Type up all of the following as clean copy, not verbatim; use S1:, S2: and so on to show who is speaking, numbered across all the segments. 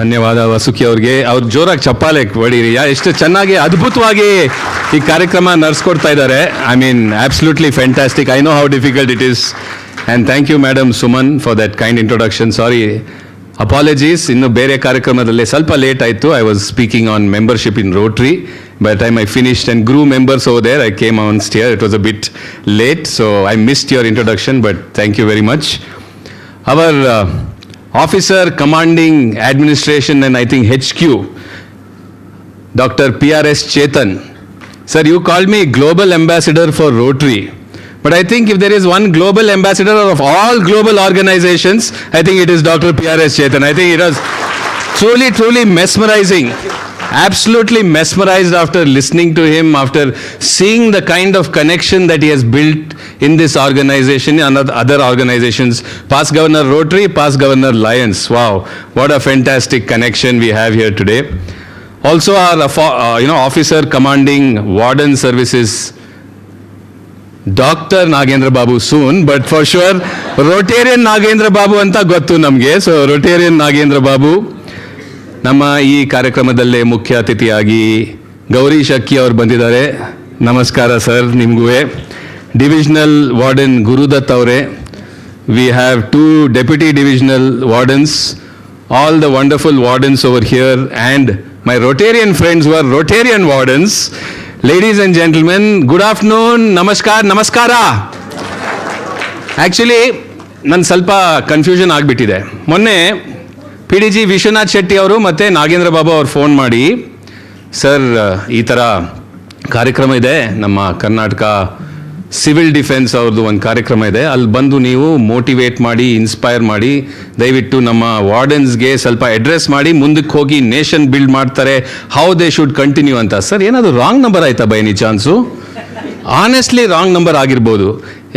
S1: ಧನ್ಯವಾದ ವಸುಕಿ ಅವ್ರಿಗೆ. ಅವ್ರು ಜೋರಾಗಿ ಚಪ್ಪಾಳೆ ಹೊಡೀರಿ. ಎಷ್ಟು ಚೆನ್ನಾಗಿ ಅದ್ಭುತವಾಗಿ ಈ ಕಾರ್ಯಕ್ರಮ ನಡೆಸ್ಕೊಡ್ತಾ ಇದ್ದಾರೆ. I mean absolutely fantastic. I know how difficult it is. And thank you madam Suman for that kind introduction. Sorry, apologies, ಇನ್ನು ಬೇರೆ ಕಾರ್ಯಕ್ರಮದಲ್ಲಿ ಸ್ವಲ್ಪ ಲೇಟ್ ಆಯಿತು. I was speaking on membership in Rotary. By the time I finished and grew members over there, I came on here. It was a bit late, so I missed your introduction, but thank you very much. Our officer commanding administration and I think HQ, Dr. PRS Chetan. Sir, you called me global ambassador for Rotary. But I think if there is one global ambassador of all global organizations, I think it is Dr. PRS Chetan. I think it was truly mesmerizing. Absolutely mesmerized after listening to him, after seeing the kind of connection that he has built in this organization and other organizations. Past Governor Rotary, past Governor Lions. Wow, what a fantastic connection we have here today. Also our officer commanding warden services, Dr. Nagendra Babu soon, but for sure Rotarian Nagendra Babu anta gottu namge. So Rotarian Nagendra Babu. ನಮ್ಮ ಈ ಕಾರ್ಯಕ್ರಮದಲ್ಲೇ ಮುಖ್ಯ ಅತಿಥಿಯಾಗಿ ಗೌರೀಶ್ ಅಕ್ಕಿ ಅವರು ಬಂದಿದ್ದಾರೆ. ನಮಸ್ಕಾರ sir ನಿಮಗೂ. Divisional warden Gurudatt ಅವರೇ. We have 2 deputy divisional wardens, all the wonderful wardens over here and my Rotarian friends var Rotarian wardens. Ladies and gentlemen, good afternoon. ನಮಸ್ಕಾರ. ಆ್ಯಕ್ಚುಲಿ ನನ್ನ ಸ್ವಲ್ಪ ಕನ್ಫ್ಯೂಷನ್ ಆಗಿಬಿಟ್ಟಿದೆ. ಮೊನ್ನೆ PDG ವಿಶ್ವನಾಥ್ ಶೆಟ್ಟಿ ಅವರು ಮತ್ತು ನಾಗೇಂದ್ರ ಬಾಬು ಅವರು ಫೋನ್ ಮಾಡಿ, ಸರ್ ಈ ಥರ ಕಾರ್ಯಕ್ರಮ ಇದೆ, ನಮ್ಮ ಕರ್ನಾಟಕ ಸಿವಿಲ್ ಡಿಫೆನ್ಸ್ ಅವ್ರದ್ದು ಒಂದು ಕಾರ್ಯಕ್ರಮ ಇದೆ, ಅಲ್ಲಿ ಬಂದು ನೀವು ಮೋಟಿವೇಟ್ ಮಾಡಿ, ಇನ್ಸ್ಪೈರ್ ಮಾಡಿ, ದಯವಿಟ್ಟು ನಮ್ಮ ವಾರ್ಡನ್ಸ್ಗೆ ಸ್ವಲ್ಪ ಅಡ್ರೆಸ್ ಮಾಡಿ, ಮುಂದಕ್ಕೆ ಹೋಗಿ ನೇಷನ್ ಬಿಲ್ಡ್ ಮಾಡ್ತಾರೆ, ಹೌ ದೇ ಶುಡ್ ಕಂಟಿನ್ಯೂ ಅಂತ. ಸರ್ ಏನಾದರೂ ರಾಂಗ್ ನಂಬರ್ ಆಯಿತಾ by any chance? Honestly wrong number ಆಗಿರ್ಬೋದು.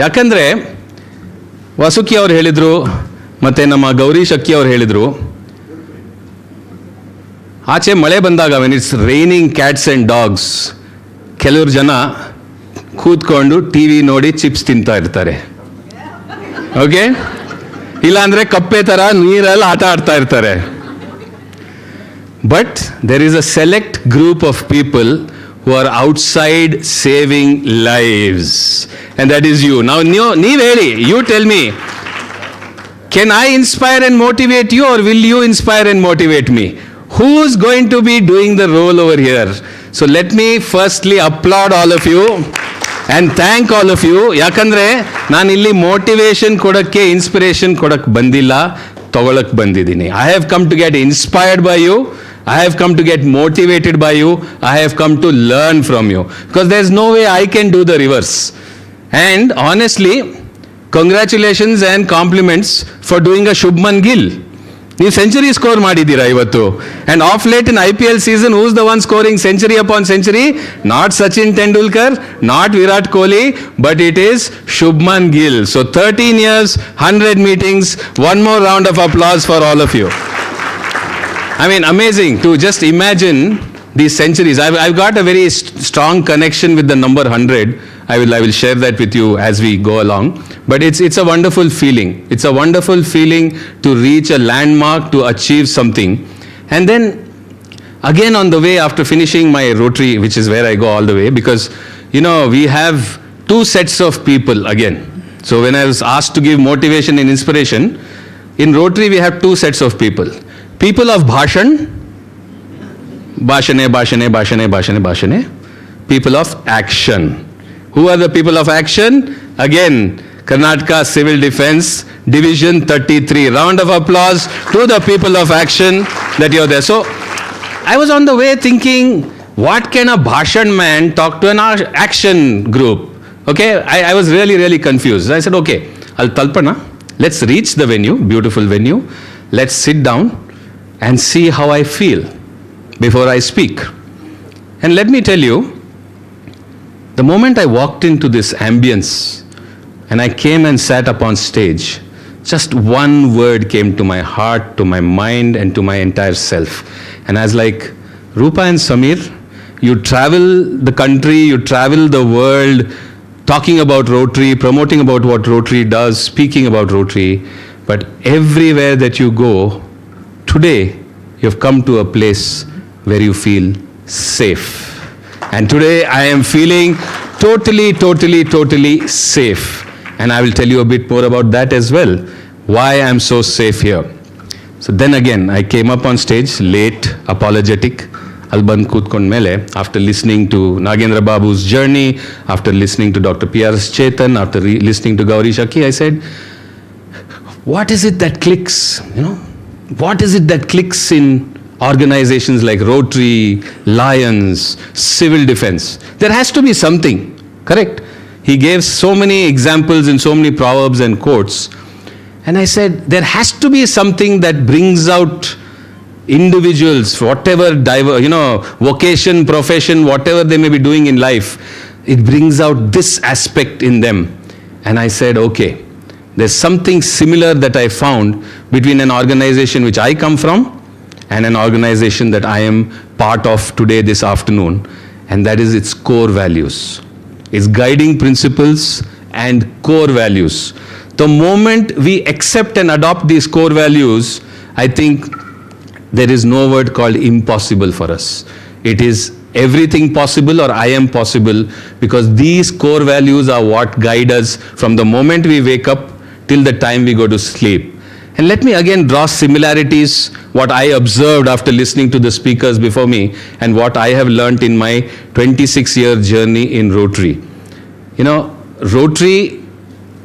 S1: ಯಾಕಂದರೆ ವಸುಕಿ ಅವ್ರು ಹೇಳಿದರು ಮತ್ತು ನಮ್ಮ ಗೌರೀಶ್ ಅಕ್ಕಿ ಅವ್ರು ಹೇಳಿದರು, ಆಚೆ ಮಳೆ ಬಂದಾಗ when it's raining cats and dogs, ಕೆಲವರು ಜನ ಕೂತ್ಕೊಂಡು ಟಿ ವಿ ನೋಡಿ ಚಿಪ್ಸ್ ತಿಂತಾ ಇರ್ತಾರೆ. ಓಕೆ, ಇಲ್ಲಾಂದರೆ ಕಪ್ಪೆ ಥರ ನೀರಲ್ಲಿ ಆಟ ಆಡ್ತಾ ಇರ್ತಾರೆ. But there is a select group of people who are outside saving lives, and that is you. Now ನೀವು ಹೇಳಿ, you tell me, can I inspire and motivate you, or will you inspire and motivate me? Who's going to be doing the role over here? So let me firstly applaud all of you and thank all of you. ಯಾಕಂದರೆ ನಾನು ಇಲ್ಲಿ motivation ಕೊಡೋಕ್ಕೆ, inspiration ಕೊಡೋಕ್ಕೆ ಬಂದಿಲ್ಲ, ತಗೊಳಕ್ಕೆ ಬಂದಿದ್ದೀನಿ. I have come to get inspired by you. I have come to get motivated by you. I have come to learn from you. Because there's no way I can do the reverse. And honestly, congratulations and compliments for doing a Shubman Gill. ನೀವು century score ಮಾಡಿದ್ದೀರಾ ಇವತ್ತು. And of late in IPL season, who's the one scoring century upon century? Not Sachin Tendulkar, not Virat Kohli, but it is Shubman Gill. So 13 years, 100 meetings, one more round of applause for all of you. I mean, amazing to just imagine these centuries. I've got a very strong connection with the number 100. I will share that with you as we go along. But it's a wonderful feeling. It's a wonderful feeling to reach a landmark, to achieve something. And then again on the way, after finishing my Rotary, which is where I go all the way, because we have 2 sets of people again. So when I was asked to give motivation and inspiration, in Rotary we have 2 sets of people. People of bhashan, people of action. Who are the people of action? Again, Karnataka Civil Defense Division 33. Round of applause to the people of action that you're there. So I was on the way thinking, what can a bhashan man talk to an action group? Okay, I was really confused. I said, okay, Talpana, let's reach the venue, beautiful venue. Let's sit down and see how I feel before I speak. And let me tell you, the moment I walked into this ambience and I came and sat up on stage, just one word came to my heart, to my mind, and to my entire self. And I was like, Rupa and Sameer, you travel the country, you travel the world, talking about Rotary, promoting about what Rotary does, speaking about Rotary, but everywhere that you go, today you have come to a place where you feel safe. And today I am feeling totally safe. And I will tell you a bit more about that as well, why I am so safe here. So then again, I came up on stage late, apologetic, Alban Kutkond Mele, after listening to Nagendra Babu's journey, after listening to Dr. P.R.S. Chetan, after listening to Gauri Shaki, I said, what is it that clicks? What is it that clicks in organizations like Rotary, Lions, Civil Defense? There has to be something, correct? He gave so many examples and so many proverbs and quotes. And I said, there has to be something that brings out individuals, whatever vocation, profession, whatever they may be doing in life, it brings out this aspect in them. And I said, okay, there's something similar that I found between an organization which I come from and an organization that I am part of today, this afternoon, and that is its core values, its guiding principles and core values. The moment we accept and adopt these core values, I think there is no word called impossible for us. It is everything possible, or I am possible, because these core values are what guide us from the moment we wake up till the time we go to sleep. And let me again draw similarities, what I observed after listening to the speakers before me and what I have learnt in my 26-year journey in Rotary. Rotary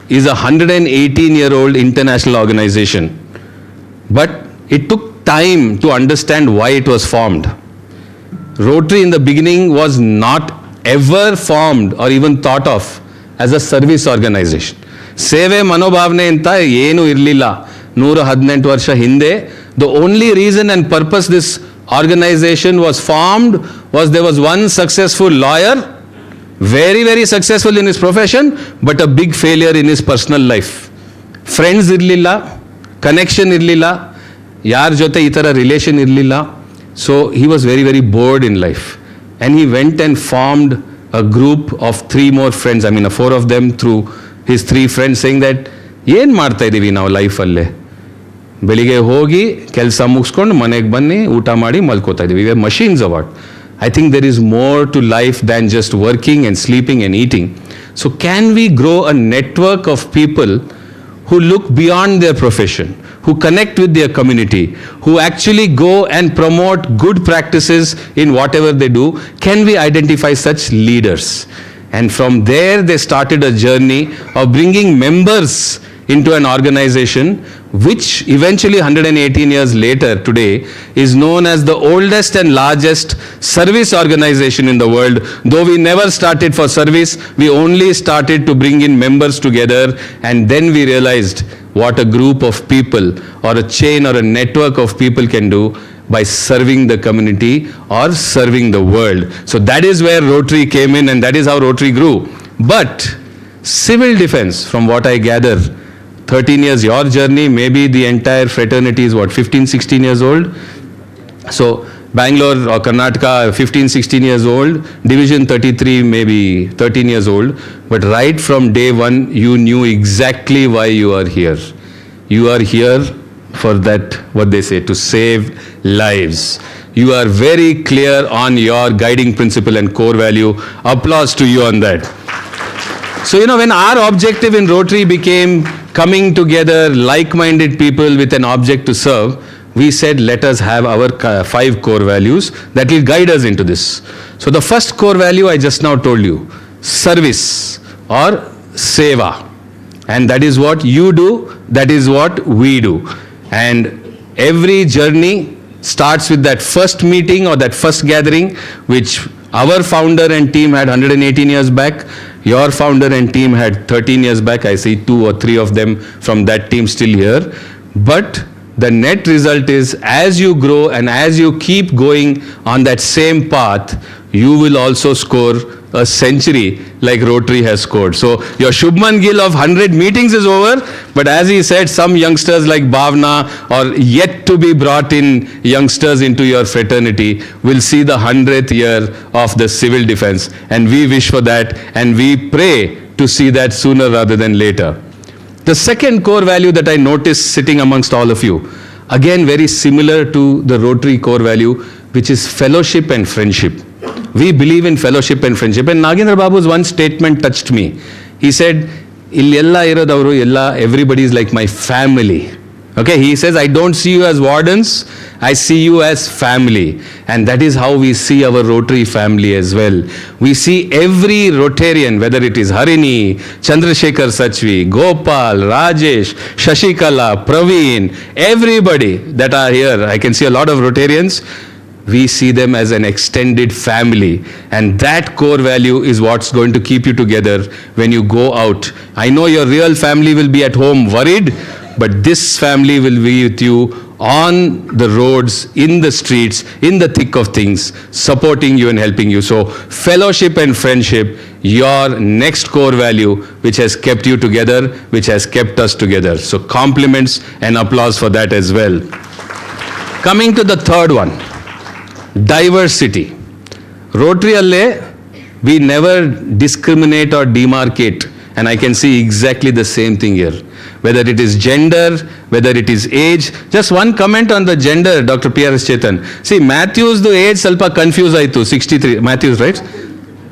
S1: is a 118-year-old international organization, but it took time to understand why it was formed. Rotary in the beginning was not ever formed or even thought of as a service organization. ಸೇವೆ ಮನೋಭಾವನೆ ಅಂತ ಏನು ಇರಲಿಲ್ಲ 118 ವರ್ಷ ಹಿಂದೆ. The only reason and purpose this organization was formed was there was one successful lawyer, very successful in his profession, but a big failure in his personal life. Friends ಇರಲಿಲ್ಲ, connection ಇರಲಿಲ್ಲ, ಯಾರ ಜೊತೆ ಈ ಥರ ರಿಲೇಷನ್ ಇರಲಿಲ್ಲ. So he was very bored in life. And he went and formed a group of 3 more friends, 4 of them through his 3 friends, saying that, ಏನು ಮಾಡ್ತಾ ಇದ್ದೀವಿ ನಾವು ಲೈಫಲ್ಲೇ? ಬೆಳಿಗ್ಗೆ ಹೋಗಿ ಕೆಲಸ ಮುಗಿಸ್ಕೊಂಡು ಮನೆಗೆ ಬನ್ನಿ, ಊಟ ಮಾಡಿ ಮಲ್ಕೋತಾ ಇದ್ದೀವಿ. We are machines or what? I think there is more to life than just working and sleeping and eating. So can we grow a network of people who look beyond their profession, who connect with their community, who actually go and promote good practices in whatever they do? Can we identify such leaders? And from there they started a journey of bringing members into an organization which eventually 118 years later today is known as the oldest and largest service organization in the world. Though we never started for service, we only started to bring in members together, and then we realized what a group of people or a chain or a network of people can do by serving the community or serving the world. So that is where Rotary came in, and that is how Rotary grew. But civil defense, from what I gather, 13 years your journey, maybe the entire fraternity is 15-16 years old. So Bangalore or Karnataka, 15-16 years old, Division 33 maybe 13 years old, but right from day one you knew exactly why you are here. You are here for that, what they say, to save lives. You are very clear on your guiding principle and core value. Applause to you on that. So when our objective in Rotary became coming together like-minded people with an object to serve, we said let us have our 5 core values that will guide us into this. So the first core value I just now told you, service or seva. And that is what you do, that is what we do. And every journey starts with that first meeting or that first gathering, which our founder and team had 118 years back. Your founder and team had 13 years back. I see 2 or 3 of them from that team still here. But the net result is, as you grow and as you keep going on that same path, you will also score a century like Rotary has scored. So your Shubman Gill of 100 meetings is over, but as he said, some youngsters like Bhavna or yet to be brought in youngsters into your fraternity will see the 100th year of the civil defense, and we wish for that, and we pray to see that sooner rather than later. The second core value that I noticed sitting amongst all of you, Again, very similar to the Rotary core value, which is fellowship and friendship. We believe in fellowship and friendship. And Nagendra Babu's one statement touched me. He said, Illella irodavaru ella, everybody is like my family. Okay, he says, I don't see you as wardens, I see you as family. And that is how we see our Rotary family as well. We see every Rotarian, whether it is Hariani, Chandrasekhar Sachvi, Gopal, Rajesh, Shashikala, Praveen, everybody that are here, I can see a lot of Rotarians, we see them as an extended family. And that core value is what's going to keep you together when you go out. I know your real family will be at home worried, but this family will be with you on the roads, in the streets, in the thick of things, supporting you and helping you. So fellowship and friendship, your next core value, which has kept you together, which has kept us together. So compliments and applause for that as well. Coming to the third one, diversity. Rotary alle, we never discriminate or demarcate. And I can see exactly the same thing here. Whether it is gender, whether it is age. Just one comment on the gender, Dr. P.R.S. Chetan. See, Matthew's the age salpa confuse aitu, 63, Matthews, right?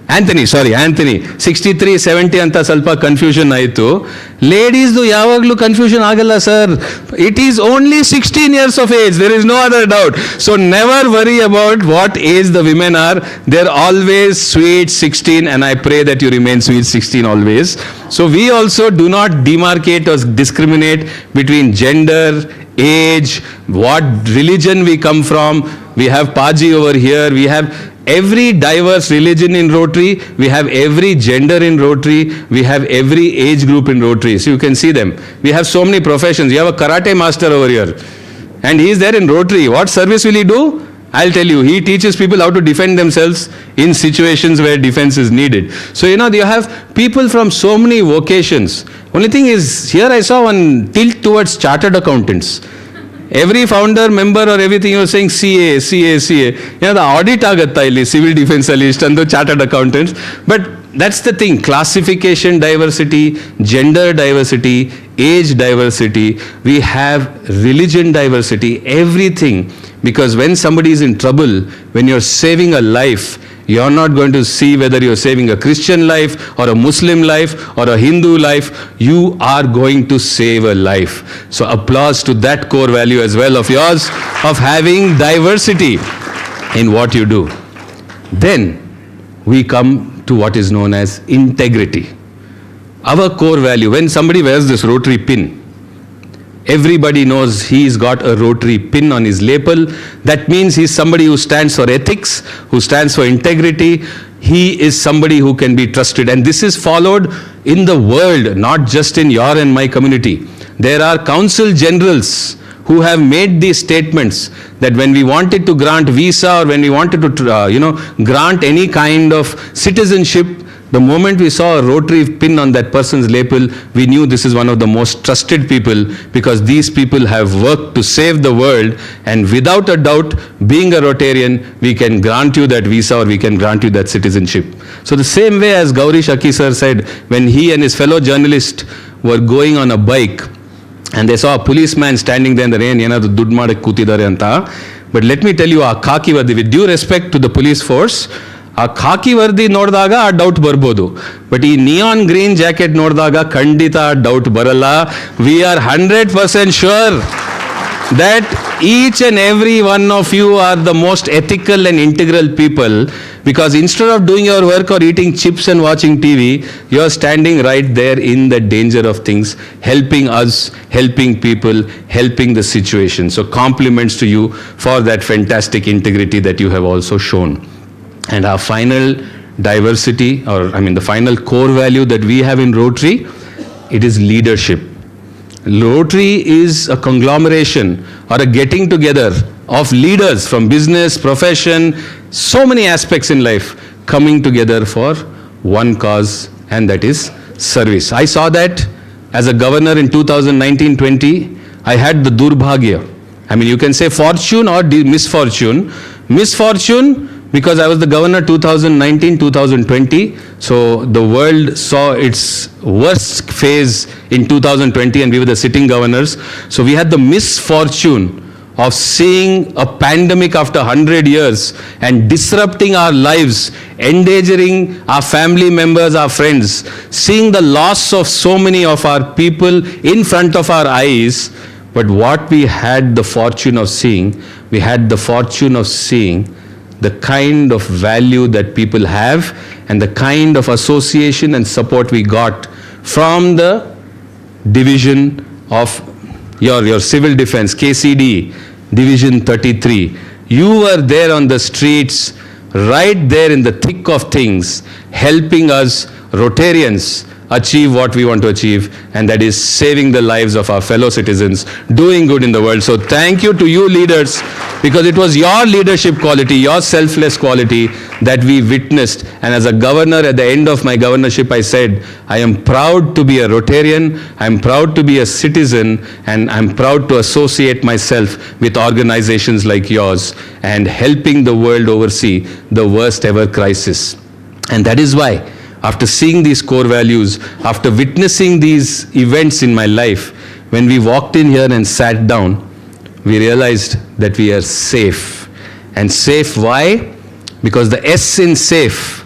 S1: Anthony, 63, 70 anta salpa confusion aitu. Ladies do yavaglu confusion agalla, sir. It is only 16 years of age, there is no other doubt. So never worry about what age the women are. They're always sweet 16, and I pray that you remain sweet 16 always. So we also do not demarcate or discriminate between gender, age, what religion we come from. We have Paji over here, we have every diverse religion in Rotary, we have every gender in Rotary, we have every age group in Rotary. So you can see them. We have so many professions. You have a karate master over here, and he is there in Rotary. What service will he do? I'll tell you, he teaches people how to defend themselves in situations where defense is needed. So, you have people from so many vocations. Only thing is, here I saw one tilt towards chartered accountants. Every founder, member or everything you were saying CA. The audit agatta illi, civil defense alli ishtandu chartered accountants. But that's the thing, classification diversity, gender diversity, age diversity, we have religion diversity, everything. Because when somebody is in trouble, when you're saving a life, you're not going to see whether you're saving a Christian life or a Muslim life or a Hindu life. You are going to save a life. So applause to that core value as well of yours, of having diversity in what you do. Then we come to what is known as integrity. Our core value, when somebody wears this Rotary pin, everybody knows he's got a Rotary pin on his lapel. That means he's somebody who stands for ethics, who stands for integrity. He is somebody who can be trusted. And this is followed in the world, not just in your and my community. There are council generals who have made these statements that when we wanted to grant visa or when we wanted to, grant any kind of citizenship, the moment we saw a Rotary pin on that person's lapel, we knew this is one of the most trusted people, because these people have worked to save the world, and without a doubt, being a Rotarian, we can grant you that visa or we can grant you that citizenship. So the same way as Gauri Shaki sir said, when he and his fellow journalist were going on a bike, and they saw a policeman standing there in the rain, ದುಡ್ಡು ಮಾಡಕ್ಕೆ ಕೂತಿದ್ದಾರೆ ಅಂತ. But let me tell you, ಆ ಖಾಕಿ worthy, with due respect to the police force, ಆ ಖಾಕಿ worthy ನೋಡಿದಾಗ ಆ doubt ಬರ್ಬೋದು, but ಈ ನಿಯಾನ್ ಗ್ರೀನ್ ಜಾಕೆಟ್ ನೋಡಿದಾಗ ಖಂಡಿತ ಡೌಟ್ ಬರಲ್ಲ. We are 100% sure that each and every one of you are the most ethical and integral people, because instead of doing your work or eating chips and watching TV, you are standing right there in the danger of things, helping us, helping people, helping the situation. So compliments to you for that fantastic integrity that you have also shown. And our final diversity, the final core value that we have in Rotary, it is leadership. Rotary is a conglomeration or a getting together of leaders from business, profession, so many aspects in life coming together for one cause, and that is service. I saw that as a governor in 2019-20. I had the Durbhagya. You can say fortune or misfortune. Misfortune, because I was the governor 2019-2020, so the world saw its worst phase in 2020 and we were the sitting governors. So we had the misfortune of seeing a pandemic after 100 years and disrupting our lives, endangering our family members, our friends, seeing the loss of so many of our people in front of our eyes. But what we had the fortune of seeing, we had the fortune of seeing the kind of value that people have and the kind of association and support we got from the division of your civil defense, KCD, Division 33. You were there on the streets, right there in the thick of things, helping us Rotarians achieve what we want to achieve, and that is saving the lives of our fellow citizens, doing good in the world. So thank you to you leaders, because it was your leadership quality, your selfless quality that we witnessed. And as a governor, at the end of my governorship, I said, I am proud to be a Rotarian, I am proud to be a citizen, and I am proud to associate myself with organizations like yours and helping the world oversee the worst ever crisis. And that is why, after seeing these core values, after witnessing these events in my life, when we walked in here and sat down, we realized that we are safe. And safe, why? Because the S in safe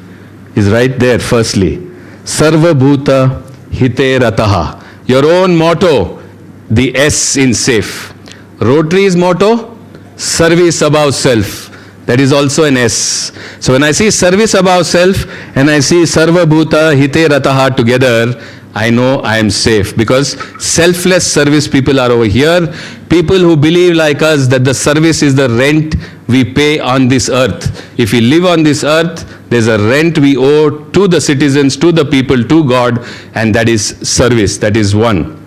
S1: is right there, firstly. Sarva Bhuta Hite Rataha. Your own motto, the S in safe. Rotary's motto, service above self. That is also an S. So when I see service above self and I see Sarva Bhuta Hite Rataha together, I know I am safe, because selfless service people are over here. People who believe like us that the service is the rent we pay on this earth. If we live on this earth, there's a rent we owe to the citizens, to the people, to God, and that is service. That is one.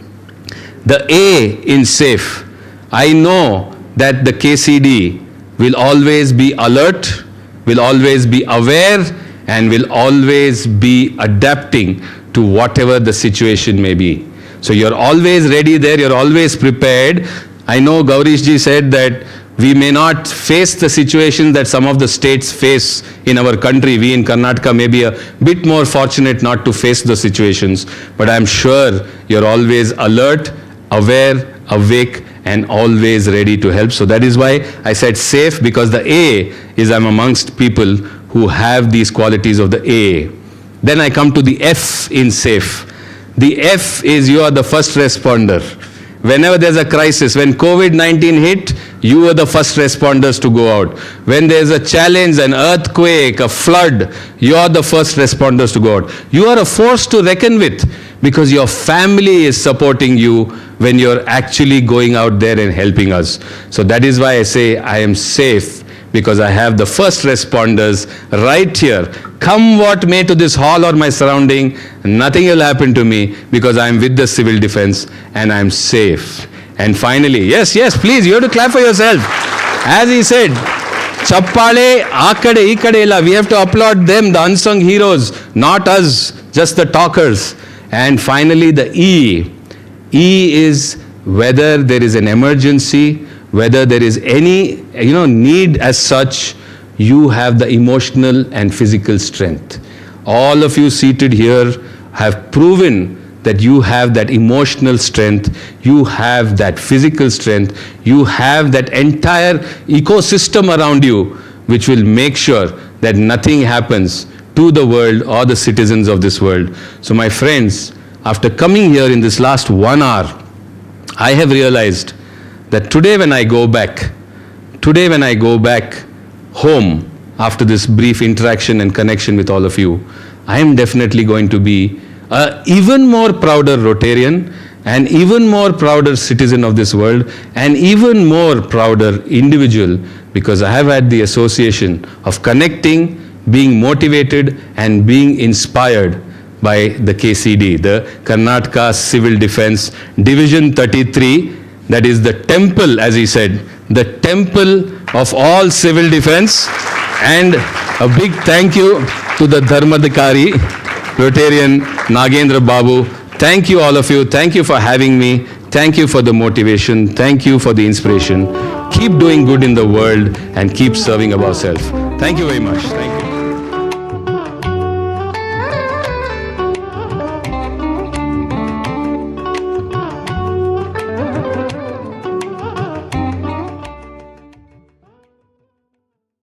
S1: The A in safe. I know that the KCD will always be alert, will always be aware, and will always be adapting to whatever the situation may be. So you're always ready there, you're always prepared. I know Gaurish ji said that we may not face the situations that some of the states face in our country. We in Karnataka may be a bit more fortunate not to face the situations, but I'm sure you're always alert, aware, awake, and always ready to help. So that is why I said safe, because the A is I'm amongst people who have these qualities of the A. Then I come to the F in safe. The F is you are the first responder. Whenever there's a crisis, when COVID-19 hit, you were the first responders to go out. When there's a challenge, an earthquake, a flood, you are the first responders to go out. You are a force to reckon with, because your family is supporting you when you're actually going out there and helping us. So that is why I say I am safe, because I have the first responders right here. Come what may to this hall or my surrounding, nothing will happen to me, because I am with the civil defense and I am safe. And finally, yes, please, you have to clap for yourself. As he said, Chappale, Akade, Ikade illa. We have to applaud them, the unsung heroes, not us, just the talkers. And finally, the E. E is whether there is an emergency, whether there is any need as such, you have the emotional and physical strength. All of you seated here have proven that you have that emotional strength, you have that physical strength, you have that entire ecosystem around you, which will make sure that nothing happens to the world or the citizens of this world. So my friends, after coming here in this last 1 hour, I have realized that today when I go back home after this brief interaction and connection with all of you, I am definitely going to be an even more prouder Rotarian, an even more prouder citizen of this world, and even more prouder individual, because I have had the association of connecting, being motivated, and being inspired by the KCD, the Karnataka Civil Defense Division 33, that is the temple, as he said, the temple of all civil defense. And a big thank you to the Dharmadhikari, Rotarian Nagendra Babu. Thank you all of you. Thank you for having me. Thank you for the motivation. Thank you for the inspiration. Keep doing good in the world and keep serving of ourselves. Thank you very much. Thank you.